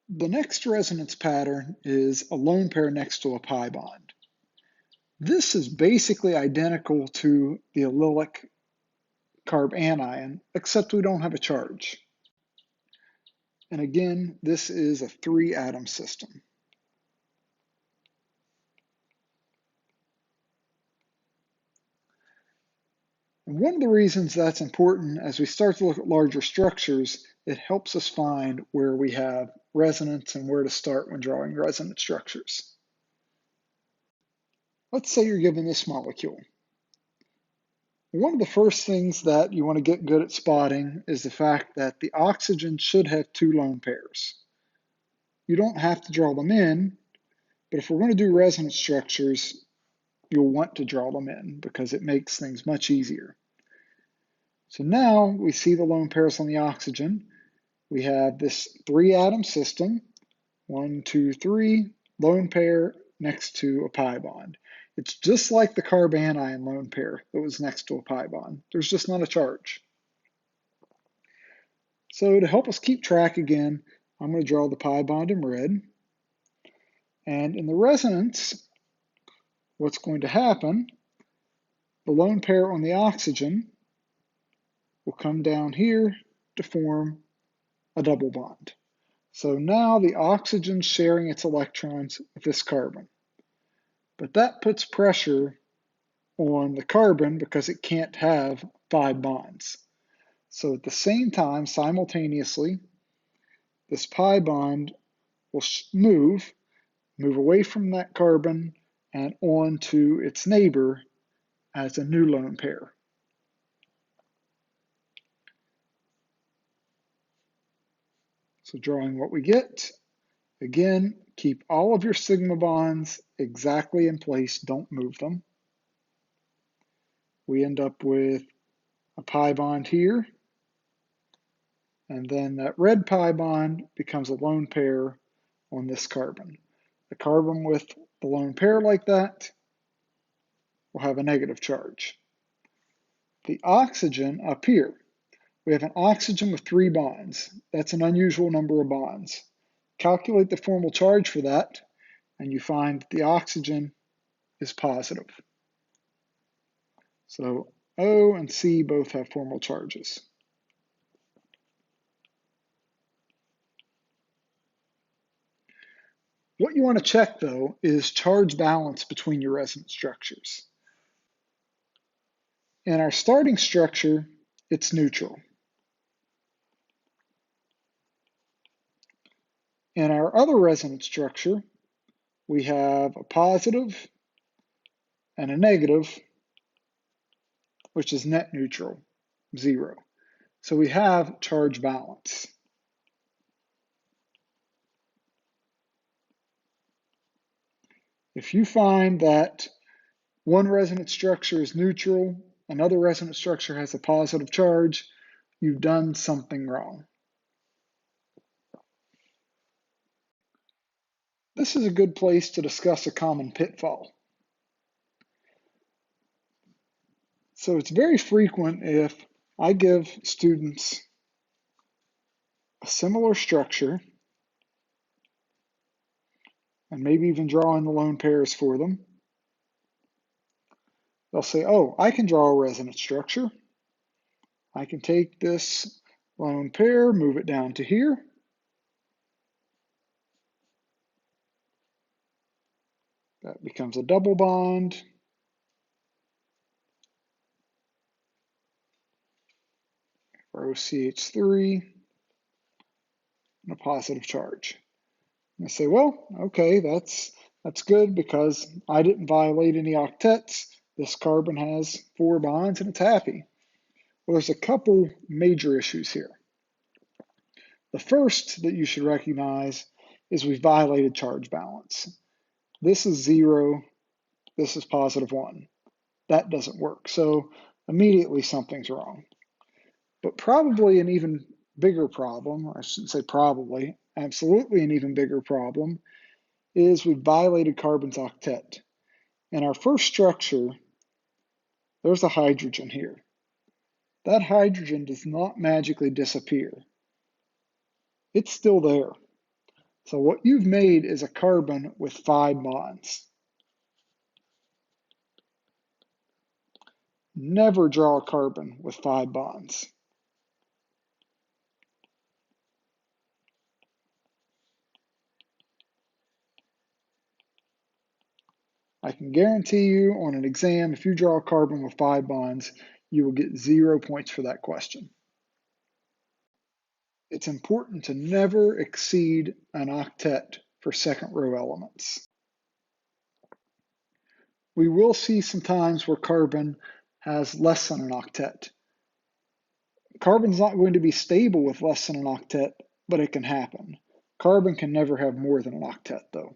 The next resonance pattern is a lone pair next to a pi bond. This is basically identical to the allylic carbanion, except we don't have a charge. And again, this is a 3-atom system. And one of the reasons that's important as we start to look at larger structures, it helps us find where we have resonance and where to start when drawing resonance structures. Let's say you're given this molecule. One of the first things that you want to get good at spotting is the fact that the oxygen should have 2 lone pairs. You don't have to draw them in, but if we're going to do resonance structures, you'll want to draw them in because it makes things much easier. So now we see the lone pairs on the oxygen. We have this 3-atom system, 1, 2, 3, lone pair next to a pi bond. It's just like the carbanion lone pair that was next to a pi bond. There's just not a charge. So to help us keep track again, I'm going to draw the pi bond in red. And in the resonance, what's going to happen, the lone pair on the oxygen will come down here to form a double bond. So now the oxygen's sharing its electrons with this carbon. But that puts pressure on the carbon because it can't have 5 bonds. So at the same time, simultaneously, this pi bond will move away from that carbon and on to its neighbor as a new lone pair. So drawing what we get, again, keep all of your sigma bonds exactly in place, don't move them. We end up with a pi bond here, and then that red pi bond becomes a lone pair on this carbon. The carbon with the lone pair like that will have a negative charge. The oxygen up here, we have an oxygen with 3 bonds. That's an unusual number of bonds. Calculate the formal charge for that, and you find that the oxygen is positive. So O and C both have formal charges. What you want to check, though, is charge balance between your resonance structures. In our starting structure, it's neutral. In our other resonance structure, we have a positive and a negative, which is net neutral, 0. So we have charge balance. If you find that one resonance structure is neutral, another resonance structure has a positive charge, you've done something wrong. This is a good place to discuss a common pitfall. So it's very frequent if I give students a similar structure, and maybe even draw in the lone pairs for them. They'll say, oh, I can draw a resonance structure. I can take this lone pair, move it down to here. That becomes a double bond. For OCH3 and a positive charge. And I say, well, okay, that's good because I didn't violate any octets. This carbon has 4 bonds and it's happy. Well, there's a couple major issues here. The first that you should recognize is we violated charge balance. This is 0, this is positive 1. That doesn't work. So immediately something's wrong. But probably an even bigger problem, I shouldn't say probably, absolutely an even bigger problem, is we violated carbon's octet. In our first structure, there's a hydrogen here. That hydrogen does not magically disappear. It's still there. So what you've made is a carbon with 5 bonds. Never draw a carbon with 5 bonds. I can guarantee you on an exam, if you draw a carbon with 5 bonds, you will get 0 points for that question. It's important to never exceed an octet for second row elements. We will see some times where carbon has less than an octet. Carbon's not going to be stable with less than an octet, but it can happen. Carbon can never have more than an octet, though.